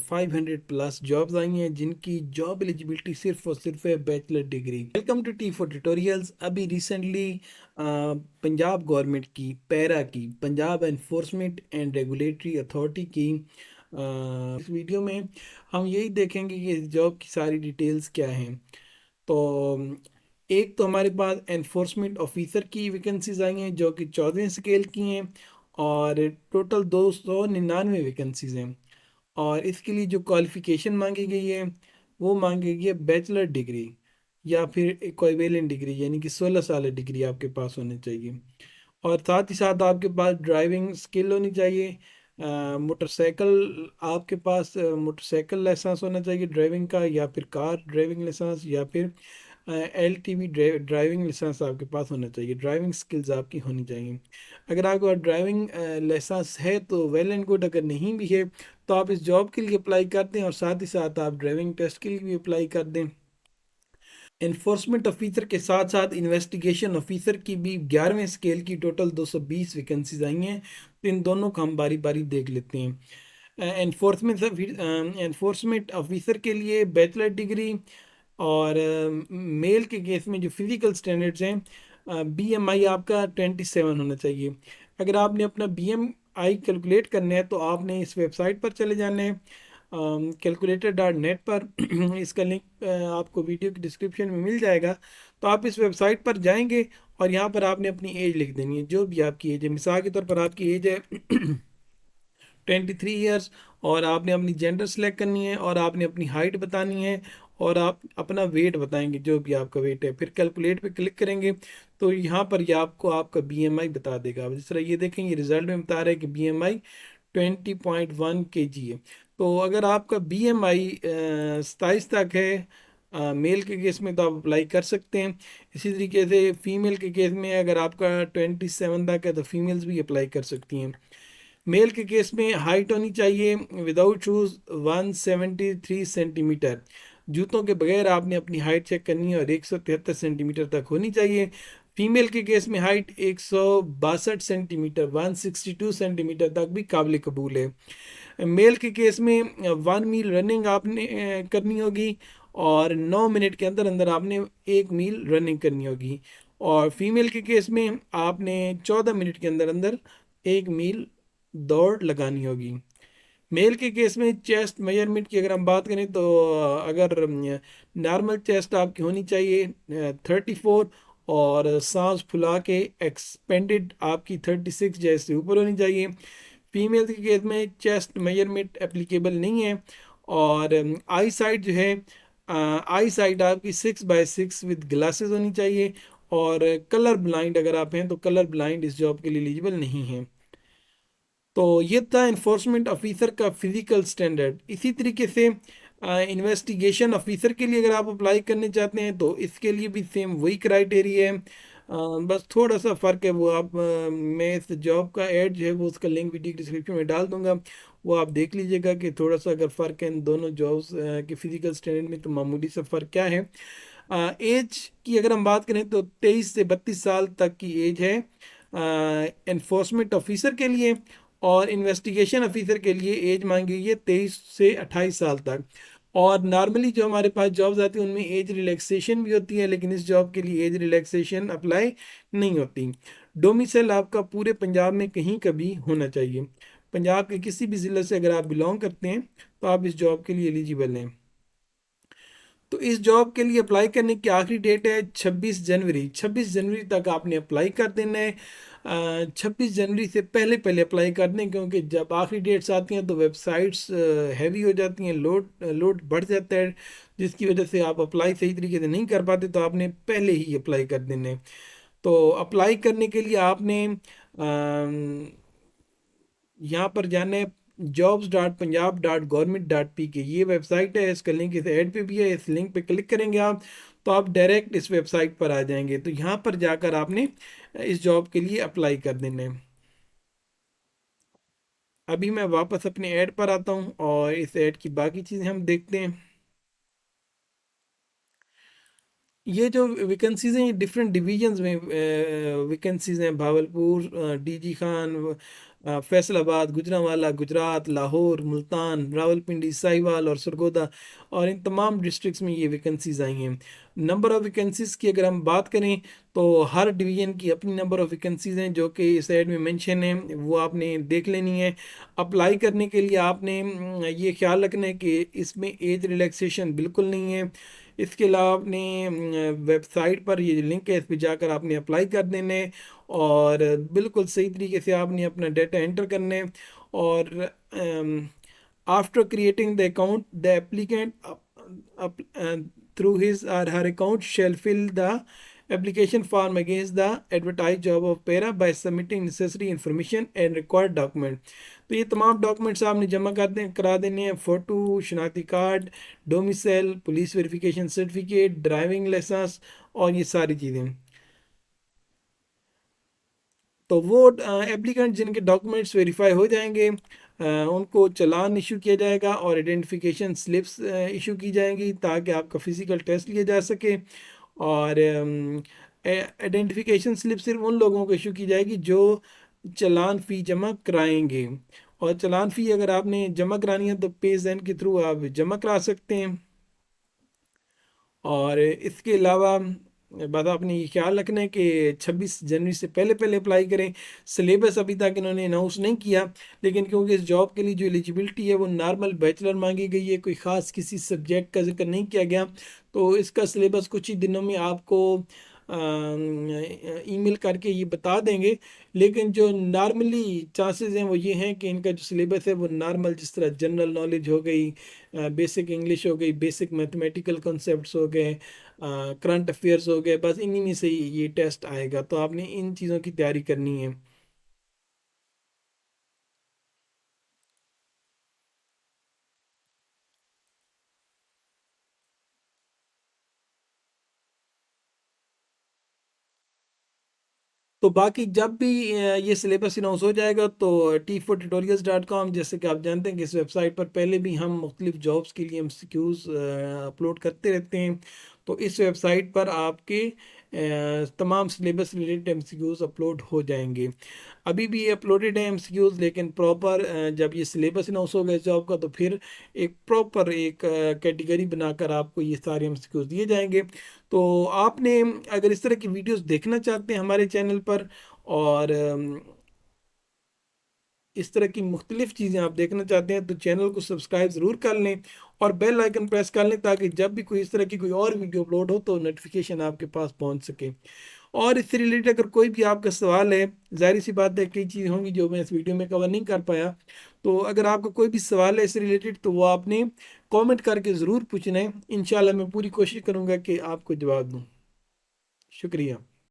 500 plus jobs आई हैं जिनकी job eligibility सिर्फ और सिर्फ है bachelor degree. Welcome to T for tutorials. अभी रिसेंटली पंजाब गवर्नमेंट की पैरा की Punjab enforcement and regulatory authority की इस वीडियो में हम यही देखेंगे कि इस जॉब की सारी डिटेल्स क्या हैं। तो एक तो हमारे पास एनफोर्समेंट ऑफिसर की वैकेंसीज आई हैं जो कि 14वें स्केल की हैं और टोटल 299 वैकेंसीज हैं। और इसके लिए जो क्वालिफ़िकेशन मांगी गई है वो मांगी गई है बैचलर डिग्री या फिर इक्विवेलेंट डिग्री, यानी कि 16 साल डिग्री आपके पास होनी चाहिए। और साथ ही साथ आपके पास ड्राइविंग स्किल होनी चाहिए। मोटरसाइकिल आपके पास मोटरसाइकिल लाइसेंस होना चाहिए ड्राइविंग का, या फिर कार ड्राइविंग लाइसेंस, या फिर LTV ड्राइविंग लाइसेंस आपके पास होना चाहिए। ड्राइविंग स्किल्स आपकी होनी चाहिए। अगर आपके पास ड्राइविंग लाइसेंस है तो वेल एंड गुड, अगर नहीं भी है तो आप इस जॉब के लिए अप्लाई कर दें और साथ ही साथ आप ड्राइविंग टेस्ट के लिए भी अप्लाई कर दें। एनफोर्समेंट ऑफिसर के साथ साथ इन्वेस्टिगेशन ऑफिसर की भी 11वें स्केल की टोटल 220 वैकेंसीज आई हैं। तो इन दोनों को हम बारी बारी देख लेते हैं। एनफोर्समेंट ऑफिसर के लिए बैचलर डिग्री और मेल के केस में जो फिजिकल स्टैंडर्ड्स हैं, BMI आपका 27 होना चाहिए। अगर आपने अपना BMI कैलकुलेट करना है तो आपने इस वेबसाइट पर चले जाना है, calculator.net पर। इसका लिंक आपको वीडियो की डिस्क्रिप्शन में मिल जाएगा। तो आप इस वेबसाइट पर जाएंगे और यहाँ पर आपने अपनी एज लिख देनी है, जो भी आपकी एज है। मिसाल के तौर पर आपकी एज है 23 ईयर्स, और आपने अपनी जेंडर सेलेक्ट करनी है और आपने अपनी हाइट बतानी है और आप अपना वेट बताएंगे, जो भी आपका वेट है। फिर कैलकुलेट पे क्लिक करेंगे तो यहाँ पर ये आपको आपका BMI बता देगा। जिस तरह ये देखेंगे रिजल्ट में बता रहा है कि BMI 20.1 kg है। तो अगर आपका BMI 27 तक है मेल के केस में तो आप अप्लाई कर सकते हैं। इसी तरीके से फीमेल के केस में अगर आपका 27 तक है तो फीमेल्स भी अप्लाई कर सकती हैं। मेल के केस में हाइट होनी चाहिए विदाउट शूज 173 सेंटीमीटर। जूतों के बगैर आपने अपनी हाइट चेक करनी है और 173 सेंटीमीटर तक होनी चाहिए। फीमेल के केस में हाइट 162 सेंटीमीटर 162 सेंटीमीटर तक भी काबिल कबूल है। मेल के केस में 1 मील रनिंग आपने करनी होगी और 9 मिनट के अंदर अंदर आपने 1 मील रनिंग करनी होगी। और फीमेल के केस में आपने 14 मिनट के अंदर अंदर 1 मील दौड़ लगानी होगी। मेल के केस में चेस्ट मेजरमेंट की अगर हम बात करें तो अगर नॉर्मल चेस्ट आपकी होनी चाहिए 34, और सांस फुला के एक्सपेंडेड आपकी 36 जैसे ऊपर होनी चाहिए। फीमेल के केस में चेस्ट मेजरमेंट एप्लीकेबल नहीं है। और आई साइट जो है, आई साइट आपकी 6x6 विद ग्लासेस होनी चाहिए। और कलर ब्लाइंड अगर आप हैं तो कलर ब्लाइंड इस जॉब के लिए एलिजिबल नहीं है। तो ये था इन्फोर्समेंट ऑफिसर का फिजिकल स्टैंडर्ड। इसी तरीके से इन्वेस्टिगेशन ऑफिसर के लिए अगर आप अप्लाई करने चाहते हैं तो इसके लिए भी सेम वही क्राइटेरिया है। बस थोड़ा सा फ़र्क है, वो आप मैं इस जॉब का एड जो है वो उसका लिंक वीडियो डिस्क्रिप्शन में डाल दूंगा, वो आप देख लीजिएगा कि थोड़ा सा अगर फ़र्क है इन दोनों जॉब्स के फिजिकल स्टैंडर्ड में तो मामूली सा फ़र्क क्या है। एज की अगर हम बात करें तो 23 से 32 साल तक की एज है एनफोर्समेंट ऑफिसर के लिए। और इन्वेस्टिगेशन ऑफिसर के लिए एज मांगी गई है 23 से 28 साल तक। और नॉर्मली जो हमारे पास जॉब्स आती हैं उनमें एज रिलैक्सेशन भी होती है, लेकिन इस जॉब के लिए एज रिलैक्सेशन अप्लाई नहीं होती। डोमिसाइल आपका पूरे पंजाब में कहीं का भी होना चाहिए। पंजाब के किसी भी ज़िले से अगर आप बिलोंग करते हैं तो आप इस जॉब के लिए एलिजिबल हैं। तो इस जॉब के लिए अप्लाई करने की आखिरी डेट है 26 जनवरी। 26 जनवरी तक आपने अप्लाई कर देना है। 26 जनवरी से पहले पहले अप्लाई कर दें, क्योंकि जब आखिरी डेट्स आती हैं तो वेबसाइट्स हैवी हो जाती हैं, लोड बढ़ जाता है, जिसकी वजह से आप अप्लाई सही तरीके से नहीं कर पाते। तो आपने पहले ही अप्लाई कर देना है। तो अप्लाई करने के लिए आपने यहाँ पर जाना है jobs.punjab.government.pk, ये वेबसाइट है। इसका लिंक इस ऐड पे भी है। इस लिंक पे क्लिक करेंगे आप तो आप डायरेक्ट इस वेबसाइट पर आ जाएंगे। तो यहाँ पर जाकर आपने इस जॉब के लिए अप्लाई कर देना है। अभी मैं वापस अपने ऐड पर आता हूँ और इस ऐड की बाकी चीज़ें हम देखते हैं। ये जो वैकेंसीज हैं ये डिफरेंट डिवीजन्स में वैकेंसीज हैं। भावलपुर, DG खान, फैसलाबाद, गुजरांवाला, गुजरात, लाहौर, मुल्तान, रावलपिंडी, साहिवाल और सरगोदा, और इन तमाम डिस्ट्रिक्ट्स में ये वैकेंसीज आई हैं। नंबर ऑफ़ वैकेंसीज की अगर हम बात करें तो हर डिवीज़न की अपनी नंबर ऑफ़ वैकेंसीज हैं जो कि इस ऐड में मेंशन है, वो आपने देख लेनी है। अप्लाई करने के लिए आपने ये ख्याल रखना है कि इसमें एज रिलैक्सेशन बिल्कुल नहीं है। इसके अलावा आपने वेबसाइट पर ये लिंक है, इस पर जाकर आपने अप्लाई कर देने, और बिल्कुल सही तरीके से आपने अपना डाटा एंटर करने। और after creating the account the applicant through his or her account shall fill the application form against the advertised job of para by submitting necessary information and required document। तो ये तमाम documents आपने जमा करा देने हैं। फ़ोटो, शनाख्ती card, domicile, police verification certificate, driving licence और ये सारी चीज़ें। तो वो एप्लीकेंट जिनके डॉक्यूमेंट्स वेरीफाई हो जाएंगे उनको चालान इशू किया जाएगा और आइडेंटिफिकेशन स्लिप्स इशू की जाएंगी ताकि आपका फ़िज़िकल टेस्ट लिया जा सके। और आइडेंटिफिकेशन स्लिप सिर्फ उन लोगों को इशू की जाएगी जो चालान फ़ी जमा कराएंगे। और चालान फ़ी अगर आपने जमा करानी है तो पे ज़ैन के थ्रू आप जमा करा सकते हैं। और इसके अलावा बस आपने ये ख्याल रखना है कि 26 जनवरी से पहले पहले अप्लाई करें। सिलेबस अभी तक इन्होंने अनाउंस नहीं किया, लेकिन क्योंकि इस जॉब के लिए जो एलिजिबिलिटी है वो नॉर्मल बैचलर मांगी गई है, कोई ख़ास किसी सब्जेक्ट का जिक्र नहीं किया गया। तो इसका सिलेबस कुछ ही दिनों में आपको ईमेल करके ये बता देंगे। लेकिन जो नॉर्मली चांसेस हैं वो ये हैं कि इनका जो सिलेबस है वो नॉर्मल, जिस तरह जनरल नॉलेज हो गई, बेसिक इंग्लिश हो गई, बेसिक मैथमेटिकल कॉन्सेप्ट्स हो गए, करंट अफेयर्स हो गए, बस इन्हीं में से ही ये टेस्ट आएगा। तो आपने इन चीज़ों की तैयारी करनी है। तो बाकी जब भी ये सिलेबस अनाउंस हो जाएगा तो T4tutorials.com, जैसे कि आप जानते हैं कि इस वेबसाइट पर पहले भी हम मुख्तलिफ जॉब्स के लिए MCQs अपलोड करते रहते हैं। तो इस वेबसाइट पर आपके तमाम सिलेबस रिलेटेड MCQs अपलोड हो जाएंगे। अभी भी ये अपलोडेड है MCQs, लेकिन प्रॉपर जब ये सिलेबस अनाउंस होगा इस जॉब का तो फिर एक प्रॉपर एक कैटेगरी बनाकर आपको ये सारे MCQs दिए जाएंगे। तो आपने अगर इस तरह की वीडियोस देखना चाहते हैं हमारे चैनल पर, और इस तरह की मुख्तलिफ चीज़ें आप देखना चाहते हैं, तो चैनल को सब्सक्राइब ज़रूर कर लें और बेल आइकन प्रेस कर लें ताकि जब भी कोई इस तरह की कोई और वीडियो अपलोड हो तो नोटिफिकेशन आपके पास पहुंच सके। और इससे रिलेटेड अगर कोई भी आपका सवाल है, जाहिर सी बात है कई चीज़ें होंगी जो मैं इस वीडियो में कवर नहीं कर पाया, तो अगर आपका कोई भी सवाल है इससे रिलेटेड तो वो आपने कमेंट करके ज़रूर पूछना है। इंशाल्लाह मैं पूरी कोशिश करूँगा कि आपको जवाब दूँ। शुक्रिया।